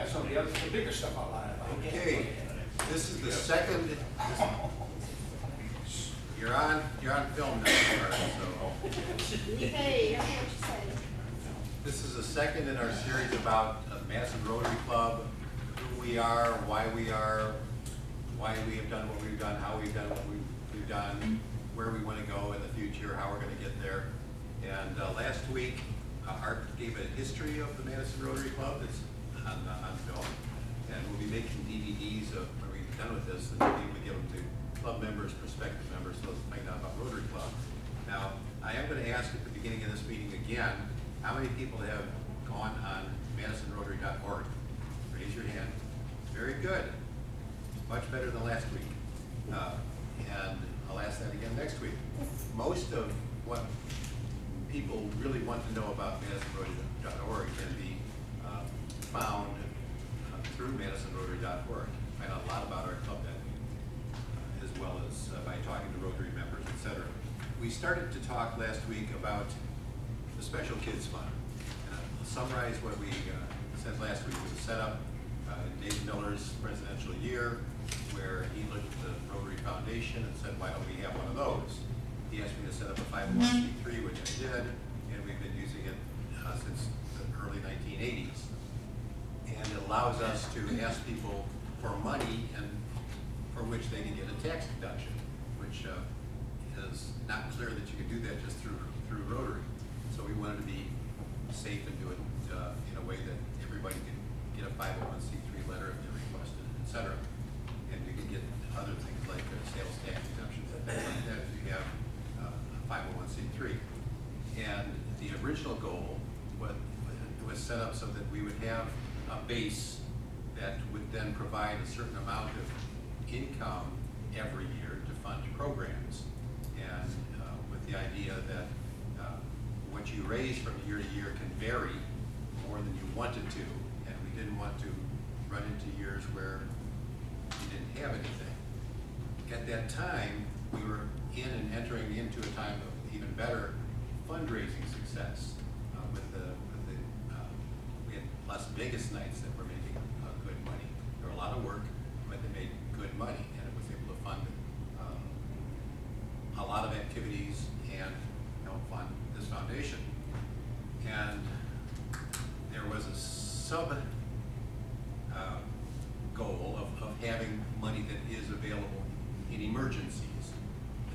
have some of the other, the bigger stuff I'll lie about. Okay, this is the second, you're on film now, so. Hey, I know what you say. This is the second in our series about Matteson Rotary Club, who we are, why we have done what we've done, how we've done what we've done, where we want to go in the future, how we're going to get there. And last week, Art gave a history of the Matteson Rotary Club that's on film. And we'll be making DVDs of when we're done with this, and we'll be able to give them to club members, prospective members, so they'll find out about Rotary Club. Now, I am going to ask at the beginning of this meeting again, how many people have gone on MattisonRotary.org? Raise your hand. Very good. Much better than last week. And I'll ask that again next week. Most of what people really want to know about MattisonRotary.org can be found through MattisonRotary.org. Find out a lot about our club that week, as well as by talking to Rotary members, etc. We started to talk last week about the Special Kids Fund. And I'll summarize what we said last week. It was a setup in Dave Miller's presidential year where he looked at the Rotary Foundation and said, why don't we have one of those? He asked me to set up a 501c3, which I did, and we've been using it since the early 1980s. And it allows us to ask people for money and for which they can get a tax deduction, which is not clear that you can do that just through Rotary. So we wanted to be safe and do it in a way that everybody can get a 501c3 letter if they request it, etc. And you can get other things like sales tax exemptions and things like that if you have a 501c3. And the original goal was set up so that we would have a base that would then provide a certain amount of income every year to fund programs. And with the idea that what you raise from year to year can vary more than you wanted to, and we didn't want to run into years where we didn't have anything. At that time, we were in and entering into a time of even better fundraising success. We had Las Vegas nights that were making good money. There were a lot of work, but they made good money, and it was able to fund a lot of activities and fund this foundation. And there was a sub goal of having money that is available in emergencies.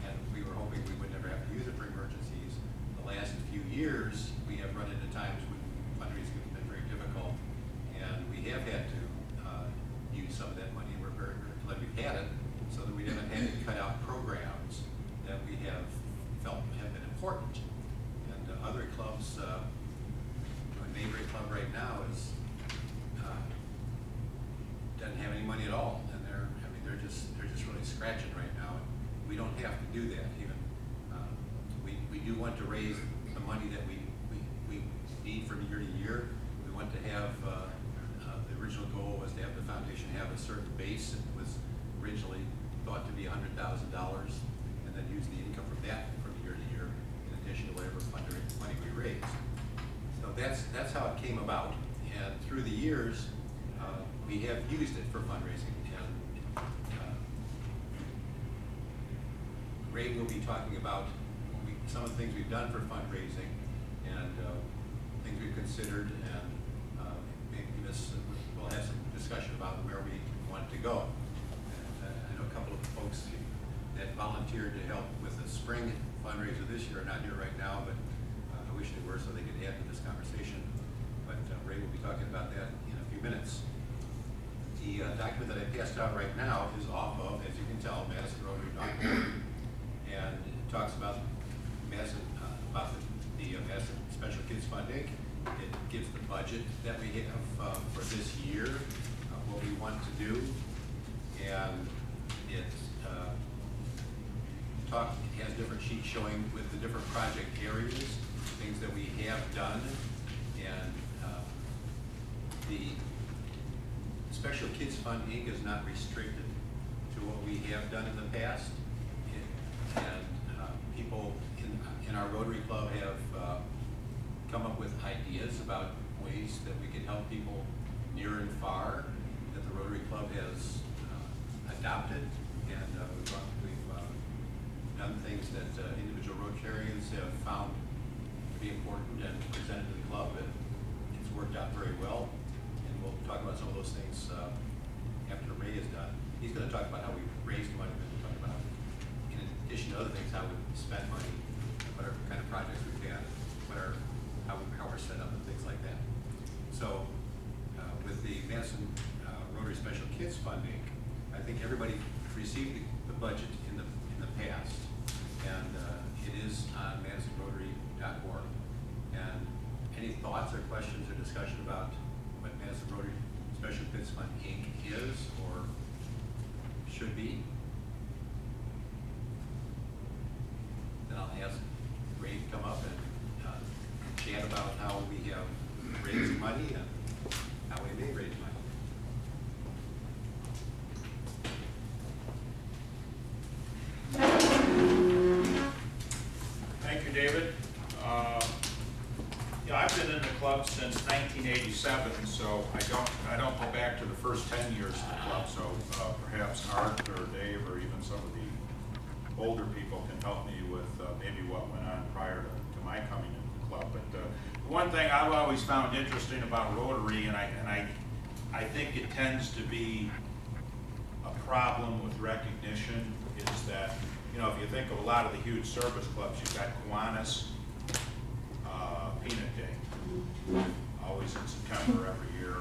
And we were hoping we would never have to use it for emergencies. The last few years, we have run into times when fundraising has been very difficult, and we have had to use some of that money, and we're very, very glad we've had it, so that we haven't had to cut out programs that we have felt have been important. And other clubs, Maybury Club right now doesn't have any money at all, and they're just really scratching right now. And we don't have to do that even. We do want to raise the money that we need from year to year. We want to have the original goal was to have the foundation have a certain base. It was originally thought to be $100,000, and then use the income from that from year to year in addition to whatever fundraising money we raise. So that's how it came about, and through the years we have used it for fundraising. And Ray will be talking about some of the things we've done for fundraising and things we've considered, and maybe we'll have some discussion about where we want to go. And I know a couple of folks that volunteered to help with the spring fundraiser this year are not here right now, but I wish they were so they could add to this conversation. But Ray will be talking about that in a few minutes. The document that I passed out right now is off of, as you can tell, MattisonRotary.org, and it talks about the Matteson Special Kids Fund Inc. It gives the budget that we have for this year, what we want to do, and it has different sheets showing with the different project areas, things that we have done, and the Special Kids Fund Inc. is not restricted to what we have done in the past, and people in our Rotary Club have come up with ideas about ways that we can help people near and far that the Rotary Club has adopted, and we've done things that individual Rotarians have found to be important and presented to the club, and it's worked out very well. And we'll talk about some of those things after Ray is done. He's going to talk about how we raised money, but we'll talk about, in addition to other things, how we spent money, what our kind of projects we've had, how we're set up and things like that. So with the Matteson Rotary Special Kids funding, I think everybody received the budget in the past, and it is on MattesonRotary.org. And any thoughts or questions or discussion about what Matteson Rotary Special Kids Fund Inc. is or should be? Then I'll ask Ray to come up and chat about how we have raised money and how we may raise money. Thank you, David. Yeah, I've been in the club since 1987, so I don't go back to the first 10 years of the club. So perhaps Art or Dave or even some of the older people can help me with maybe what went on prior to my coming into the club. But the one thing I've always found interesting about Rotary, and I think it tends to be a problem with recognition, is that, you know, if you think of a lot of the huge service clubs, you've got Kiwanis, Peanut Day, always in September every year.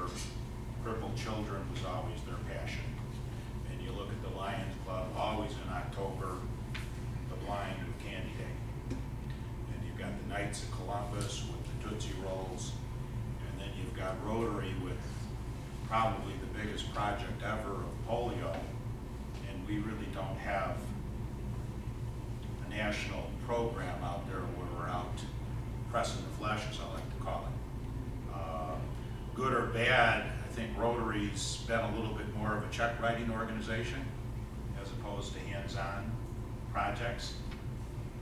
Crippled children was always their passion. And you look at the Lions Club, always in October, the blind with Candy Day. And you've got the Knights of Columbus with the Tootsie Rolls. And then you've got Rotary with probably the biggest project ever of polio. And we really don't have a national program out there where we're out pressing the flesh, as I like to call it. Good or bad, I think Rotary's been a little bit more of a check writing organization as opposed to hands-on projects.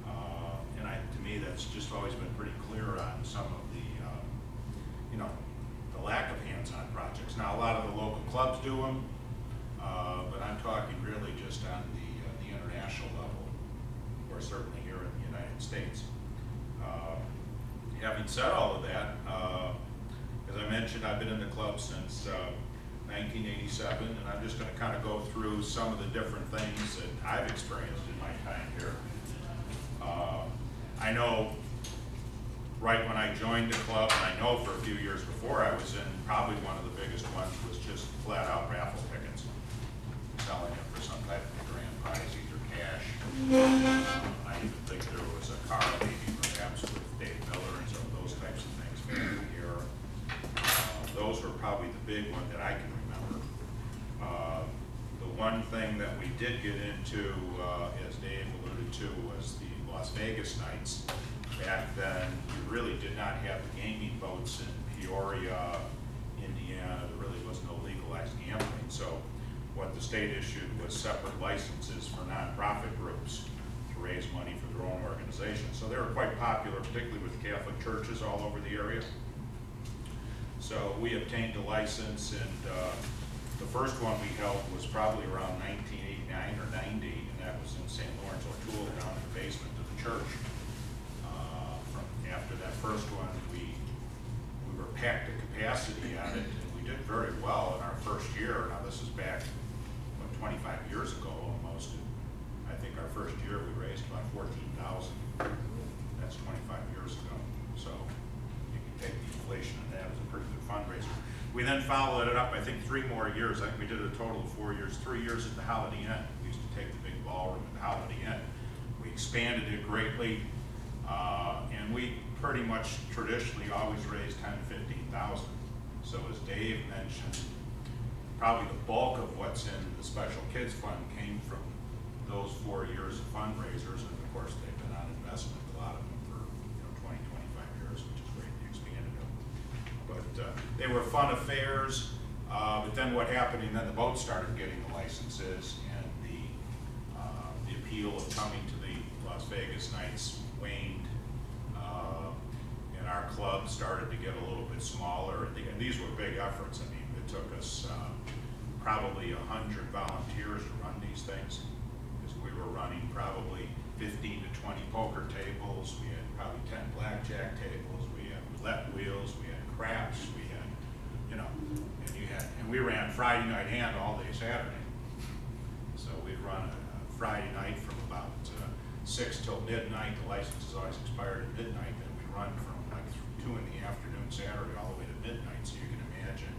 And to me, that's just always been pretty clear on some of the, the lack of hands-on projects. Now, a lot of the local clubs do them, but I'm talking really just on the international level, or certainly here in the United States. Having said all of that, as I mentioned, I've been in the club since 1987, and I'm just going to kind of go through some of the different things that I've experienced in my time here. I know right when I joined the club, and I know for a few years before I was in, probably one of the biggest ones was just flat out raffle tickets, selling them for some type of grand prize, either cash. I even think there was a car maybe perhaps with Dave Miller and some of those types of things back here. Those were probably the big one that I can remember. The one thing that we did get into, as Dave alluded to, was the Las Vegas nights. Back then, you really did not have the gaming boats in Peoria, Indiana. There really was no legalized gambling. So what the state issued was separate licenses for nonprofit groups to raise money for their own organization. So they were quite popular, particularly with Catholic churches all over the area. So we obtained a license, and the first one we held was probably around 1989 or 90, and that was in St. Lawrence O'Toole down in the basement of the church. After that first one, we were packed to capacity on it, and we did very well in our first year. Now this is back, 25 years ago almost. I think our first year we raised about $14,000. That's 25 years ago. So you can take the inflation on that. It was a pretty good fundraiser. We then followed it up, I think 3 more years. I think we did a total of 4 years. 3 years at the Holiday Inn. We used to take the big ballroom at the Holiday Inn. We expanded it greatly. And we pretty much traditionally always raised $10,000 to $15,000. So as Dave mentioned, probably the bulk of what's in the Special Kids Fund came from those 4 years of fundraisers, and of course they've been on investment, a lot of them for 20, 25 years, which is great. They expanded them. But they were fun affairs. But then what happened, and then the boats started getting the licenses, and the appeal of coming to the Las Vegas nights waned, and our club started to get a little bit smaller. And these were big efforts. I mean, It took us probably 100 volunteers to run these things, because we were running probably 15 to 20 poker tables, we had probably 10 blackjack tables, we had roulette wheels, we had craps, we had, you know, and we ran Friday night and all day Saturday. So we'd run a Friday night from about 6 till midnight. The license is always expired at midnight, and we'd run from like 2 in the afternoon Saturday all the way to midnight, so you can imagine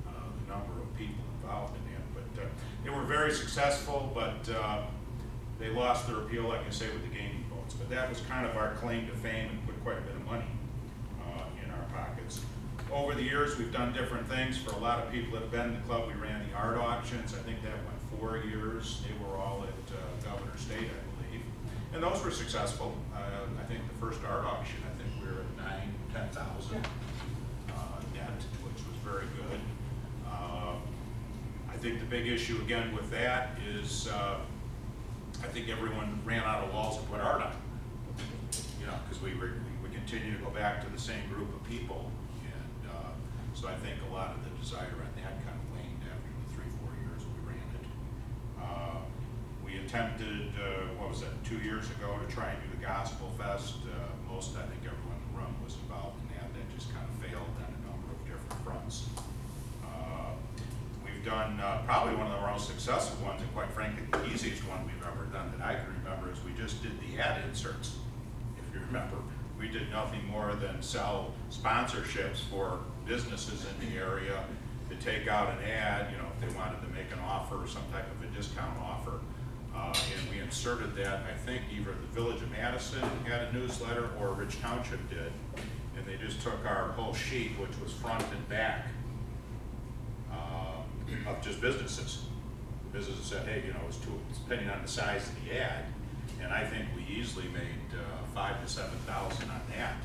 the number of people involved in that. But they were very successful, but they lost their appeal, like I say, with the gaming boats. But that was kind of our claim to fame and put quite a bit of money in our pockets. Over the years, we've done different things. For a lot of people that have been in the club, we ran the art auctions. I think that went 4 years. They were all at Governor State, I believe. And those were successful. I think the first art auction, I think we were at 10,000 net, which was very good. I think the big issue again with that is I think everyone ran out of walls to put art on. You know, because we continue to go back to the same group of people. So I think a lot of the desire on that kind of waned after the 3-4 years we ran it. We attempted, what was that, 2 years ago to try and do the Gospel Fest. Most, I think everyone in the room was involved in that. That just kind of failed on a number of different fronts. We've done probably one of the most successful ones, and quite frankly, the easiest one we've ever done that I can remember is we just did the ad inserts, if you remember. We did nothing more than sell sponsorships for businesses in the area to take out an ad, you know, if they wanted to make an offer or some type of a discount offer. And we inserted that, I think either the Village of Matteson had a newsletter or Rich Township did. And they just took our whole sheet, which was front and back, of just businesses. Businesses said, hey, you know, it's depending on the size of the ad. And I think we easily made 5,000 to 7,000 on that.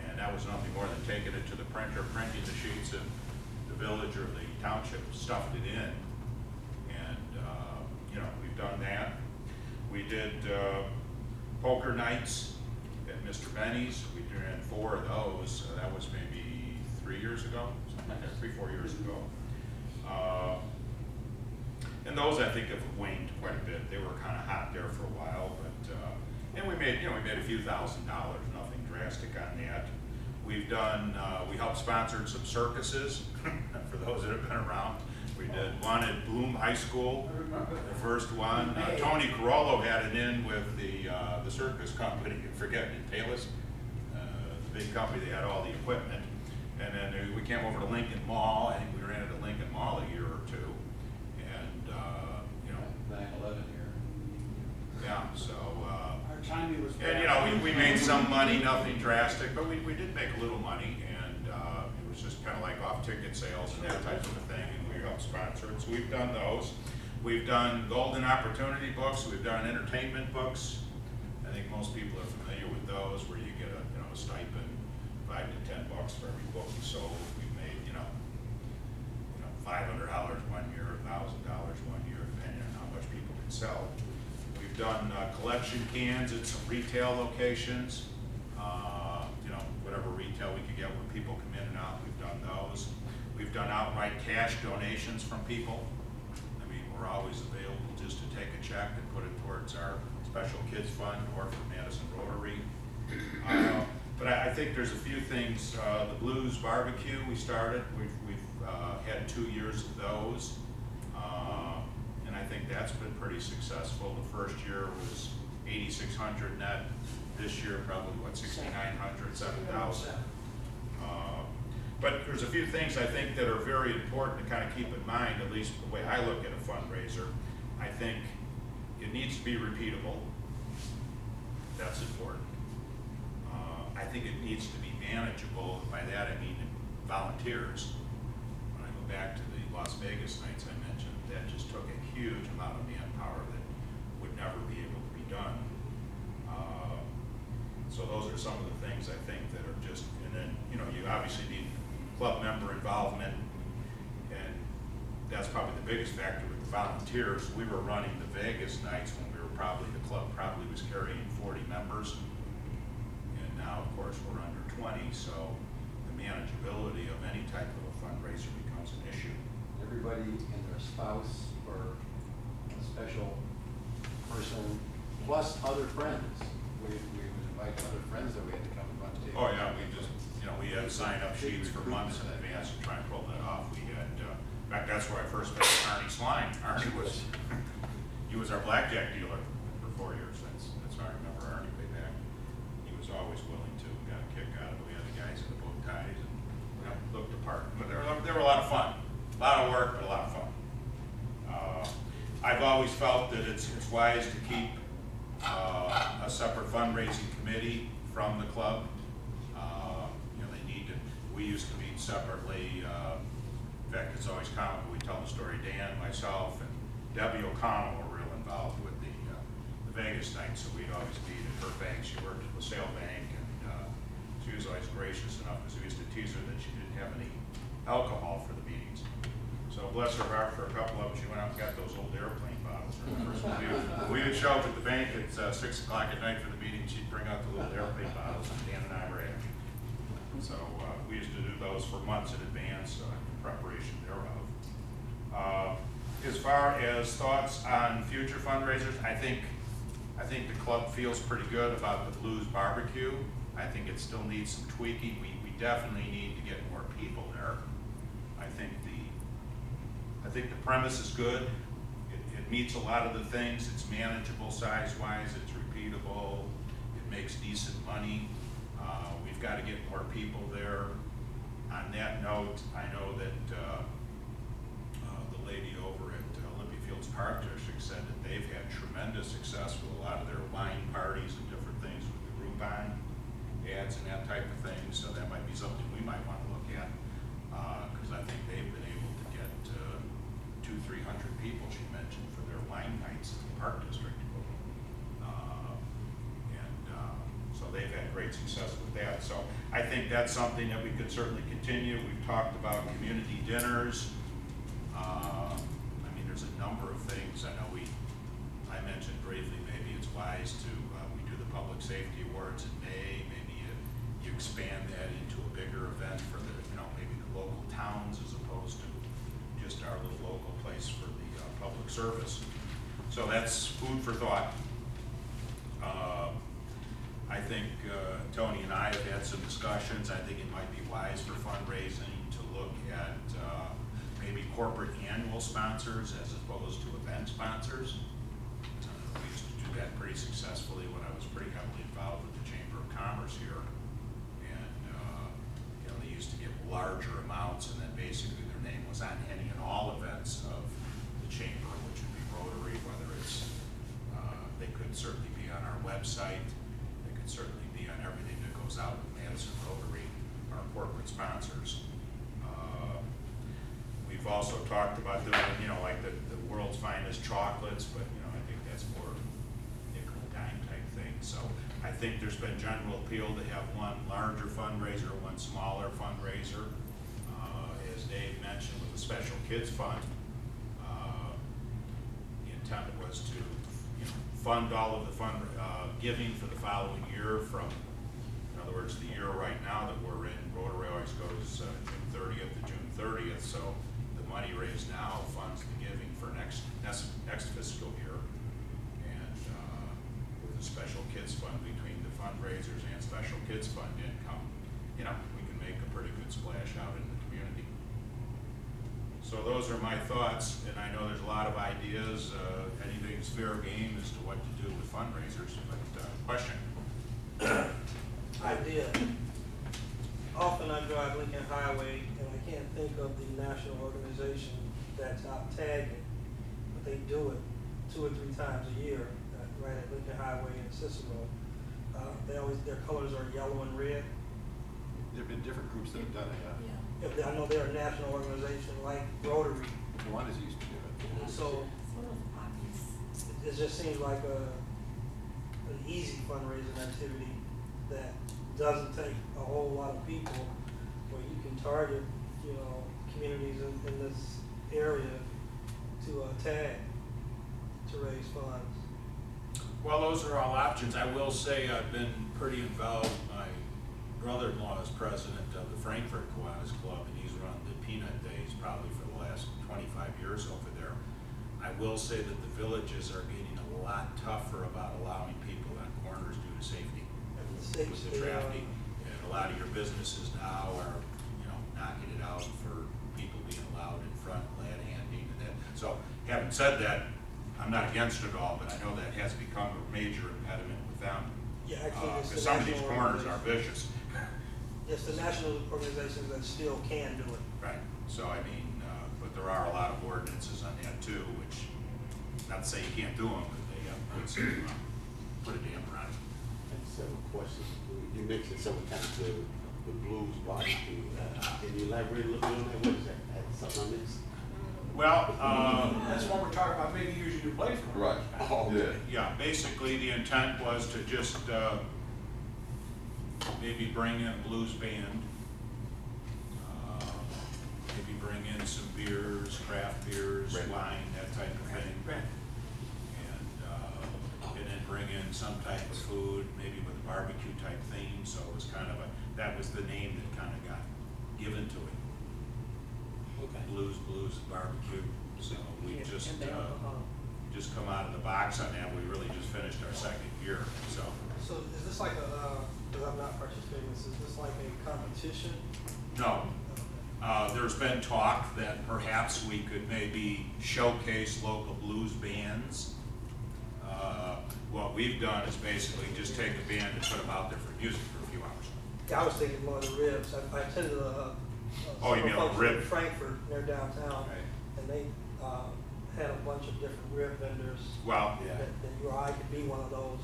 And that was nothing more than taking it to the printer, printing the sheets, and the village or the township stuffed it in. And, you know, we've done that. We did poker nights at Mr. Benny's. We ran 4 of those. That was maybe 3 years ago, something like that, 3-4 years ago. And those I think have waned quite a bit. They were kind of hot there for a while, but and we made a few $1,000s, nothing drastic on that. We've done we helped sponsor some circuses for those that have been around. We did one at Bloom High School, the first one. Tony Carollo had it in with the circus company, forget it, Palis, the big company. They had all the equipment. And then we came over to Lincoln Mall. I think we ran it at Lincoln Mall a year or two. And, you know. 9/11 here. Yeah, so. Our timing was bad. And, you know, we made some money, nothing drastic, but we did make a little money. And it was just kind of like off ticket sales and that type of a thing. And we helped sponsor it. So we've done those. We've done Golden Opportunity books. We've done entertainment books. I think most people are familiar with those, where you get a stipend. $5 to $10 for every book we sold. We made, you know, $500 one year, $1,000 one year, depending on how much people can sell. We've done collection cans at some retail locations. You know, whatever retail we could get when people come in and out, we've done those. We've done outright cash donations from people. I mean, we're always available just to take a check and put it towards our special kids fund or for Matteson Rotary. But I think there's a few things. The Blues Barbecue we started. We've had 2 years of those, and I think that's been pretty successful. The first year was 8,600 net. This year probably what, 6,900, 7,000. But there's a few things I think that are very important to kind of keep in mind. At least the way I look at a fundraiser, I think it needs to be repeatable. That's important. I think it needs to be manageable. By that I mean volunteers. When I go back to the Las Vegas nights I mentioned, that just took a huge amount of manpower that would never be able to be done. So those are some of the things I think that are just, and then, you know, you obviously need club member involvement, and that's probably the biggest factor with the volunteers. We were running the Vegas nights when we were the club probably was carrying 40 members. Now, of course, we're under 20, so the manageability of any type of a fundraiser becomes an issue. everybody and their spouse or a special person, plus other friends. We would invite other friends that we had to come and run the table. Oh, yeah, we just, we had sign-up sheets for months in advance to try and pull that off. We had, in fact, that's where I first met Arnie Slime. Arnie was, he was our blackjack dealer for 4 years. That's how I remember Arnie way back. He was always willing to, got a kick out of it. We had the guys in the bow ties and, looked the part. But they were a lot of fun. A lot of work, but a lot of fun. I've always felt that it's wise to keep a separate fundraising committee from the club. They need to, we used to meet separately. In fact, it's always common, we tell the story, Dan, myself, and Debbie O'Connell were real involved with the Vegas night, so we'd always meet at her bank. She worked at the Sale Bank, and she was always gracious enough, because we used to tease her that she didn't have any alcohol for the meetings. So bless her heart, for a couple of them, she went out and got those old airplane bottles. We would show up at the bank at 6 o'clock at night for the meeting, she'd bring out the little airplane bottles, and Dan and I were at. So we used to do those for months in advance, in preparation thereof. As far as thoughts on future fundraisers, I think the club feels pretty good about the Blues Barbecue. I think it still needs some tweaking. We definitely need to get more people there. I think the premise is good. It meets a lot of the things. It's manageable size-wise. It's repeatable. It makes decent money. We've got to get more people there. On that note, I know that the lady over at Olympia Fields Park District said that they've had tremendous success with a lot of their wine parties and different things with the Groupon ads and that type of thing. So that might be something we might want to look at, because I think they've been able to get 200-300 people, she mentioned, for their wine nights in the Park District. So they've had great success with that. So I think that's something that we could certainly continue. We've talked about community dinners. There's a number of things. I know I mentioned briefly, maybe it's wise to, we do the Public Safety Awards in May. Maybe you expand that into a bigger event for the, maybe the local towns as opposed to just our little local place for the public service. So that's food for thought. I think Tony and I have had some discussions. I think it might be wise for fundraising to look at maybe corporate annual sponsors as opposed to event sponsors. We used to do that pretty successfully when I was pretty heavily involved with the Chamber of Commerce here. And they used to give larger amounts, and then basically their name was on any and all events of the Chamber, which would be Rotary, whether it's, they could certainly be on our website. Certainly be on everything that goes out with Matteson Rotary, our corporate sponsors. We've also talked about doing, like the world's finest chocolates, but I think that's more nickel and dime type thing. So I think there's been general appeal to have one larger fundraiser, one smaller fundraiser. As Dave mentioned, with the Special Kids Fund, the intent was to fund all of the giving for the following year from, in other words, the year right now that we're in. Rotary always goes June 30th to June 30th, so the money raised now funds the giving for next fiscal year. And with the Special Kids Fund, between the fundraisers and Special Kids Fund income, we can make a pretty good splash out in the community. So those are my thoughts, and I know there's a lot of ideas. Anything's fair game as to what to do with fundraisers, but question? Idea. Often I drive Lincoln Highway, and I can't think of the national organization that's out tagging, but they do it 2 or 3 times a year, right at Lincoln Highway in Cicero. Their colors are yellow and red. There have been different groups that have done it. I know they're a national organization like Rotary. Kiwanis used to do it. And so it just seems like an easy fundraising activity that doesn't take a whole lot of people, where you can target, communities in this area to tag to raise funds. Well, those are all options. I will say I've been pretty involved. My brother-in-law is president of the Frankfurt Kiwanis Club, and he's run the Peanut Days probably for the last 25 years over there. I will say that the villages are getting a lot tougher about allowing people on corners due to safety with the traffic. And a lot of your businesses now are, knocking it out for people being allowed in front, glad handing and that. So having said that, I'm not against it all, but I know that has become a major impediment with them. Yeah, actually, it's Because the some of these national corners are organization. vicious. It's the national organizations that still can do it. Right, so I mean, but there are a lot of ordinances on that too, which, not to say you can't do them, but they put a damper on it. I have several questions. You mentioned several times the blues barbecue. Can you elaborate a little bit on that? What is that? That's something I missed? Well, That's what we're talking about, maybe using your place for. Right. Oh, Yeah. yeah, basically the intent was to just maybe bring in a blues band, maybe bring in some beers, craft beers, Right. wine, that type of thing. Right. And then bring in some type of food, maybe with a barbecue type theme, so it was kind of that was the name that kind of got given to it. okay. Blues barbecue, so we Yeah, just, and the alcohol. just come out of the box on that, we really just finished our second year, so. So is this like because I'm not participating, is this like a competition? No, there's been talk that perhaps we could maybe showcase local blues bands. What we've done is basically just take a band and put them out there for music for a few hours. Yeah, I was thinking more of the ribs. I attended Oh, you mean a function rib? in Frankfurt near downtown, Right. and they had a bunch of different rib vendors. Well, Yeah. That you or I could be one of those.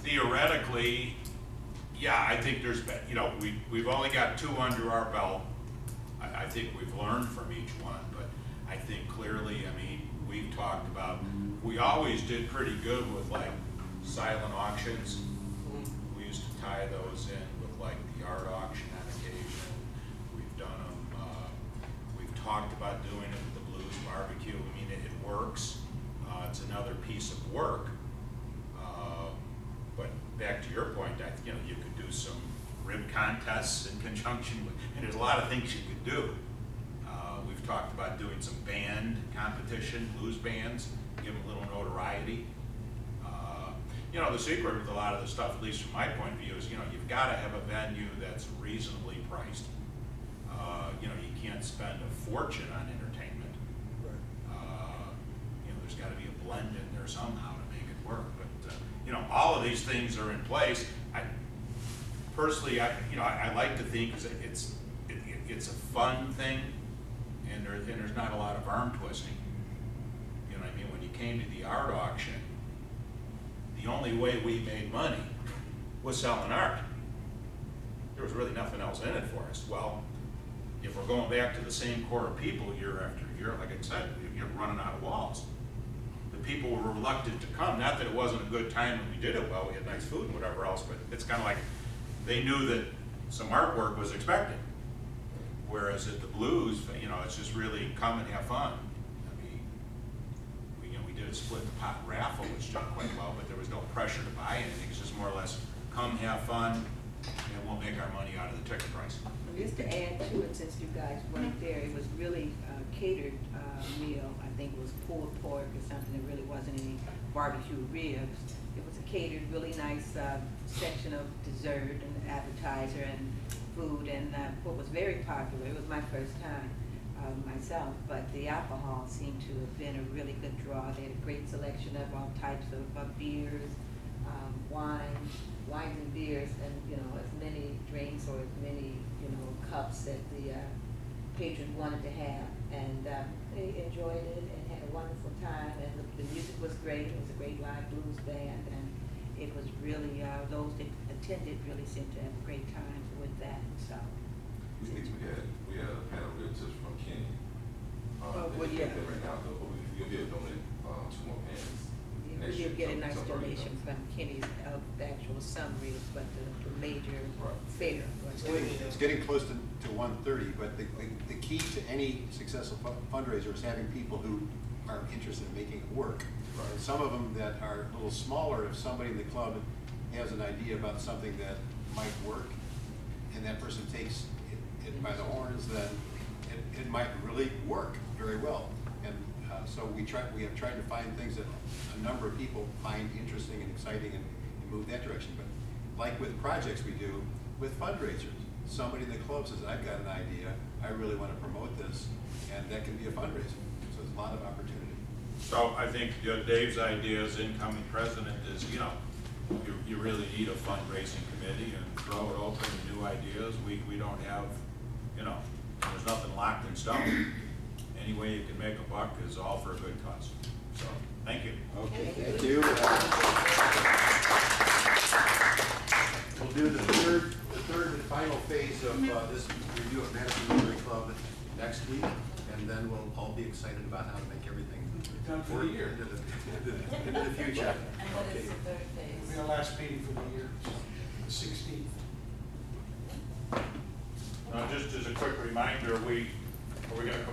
theoretically, yeah, I think there's been, we've only got 2 under our belt. I think we've learned from each one, but I think clearly, we've talked about, we always did pretty good with like silent auctions. We used to tie those in with like the art auction on occasion. We've done them, we've talked about doing it with the blues barbecue. It works. It's another piece of work. But back to your point, you could do some rib contests in conjunction with, and there's a lot of things you could do. We've talked about doing some band competition, blues bands, give them a little notoriety. The secret with a lot of the stuff, at least from my point of view, is, you've got to have a venue that's reasonably priced. You can't spend a fortune on entertainment. There's got to be a blend in there somehow to make it work. But all of these things are in place. Personally, I like to think it's a fun thing, and there's not a lot of arm twisting. When you came to the art auction, the only way we made money was selling art. There was really nothing else in it for us. Well, if we're going back to the same core of people year after year, like I said, you're running out of walls. The people were reluctant to come. Not that it wasn't a good time when we did it well, we had nice food and whatever else, but it's kind of like they knew that some artwork was expected. Whereas at the blues, it's just really come and have fun. We did a split the pot raffle, which done quite well, but there was no pressure to buy anything. It's just more or less come have fun, and we'll make our money out of the ticket price. Just to add to it, since you guys weren't there, it was really a catered meal. I think it was pulled pork or something. There really wasn't any barbecue ribs. It was a catered, really nice section of dessert and appetizer and food. And what was very popular, it was my first time myself, but the alcohol seemed to have been a really good draw. They had a great selection of all types of beers, wines and beers, and as many drinks or as many cups that the patrons wanted to have, and they enjoyed it and had a wonderful time. And the music was great. It was a great live blues band, and it was really those that attended really seemed to have a great time with that. So We had a panel of tips from Kenny. well, yeah. Right now, though, but we did donate 2 more pans. we did get a nice donation from Kenny's of the actual summaries, but the major fair was It's getting close to 1:30, but the key to any successful fundraiser is having people who are interested in making it work. And some of them that are a little smaller, if somebody in the club has an idea about something that might work, and that person takes it by the horns, then it might really work very well. So we have tried to find things that a number of people find interesting and exciting and move that direction. But like with projects we do, with fundraisers, somebody in the club says, I've got an idea, I really want to promote this, and that can be a fundraiser. So there's a lot of opportunity. So I think Dave's idea as incoming president is, you know, you really need a fundraising committee and throw it open to new ideas. We don't have, you know, there's nothing locked in stone. Any way you can make a buck is all for a good cause. So, thank you. Okay, thank you. We'll do the third and final phase of this review of Matteson Rotary Club next week, and then we'll all be excited about how to make everything Done for the work year. into the future. And what is Okay. the third phase? It'll be our last meeting for the year, the 16th. Now, just as a quick reminder, we're going to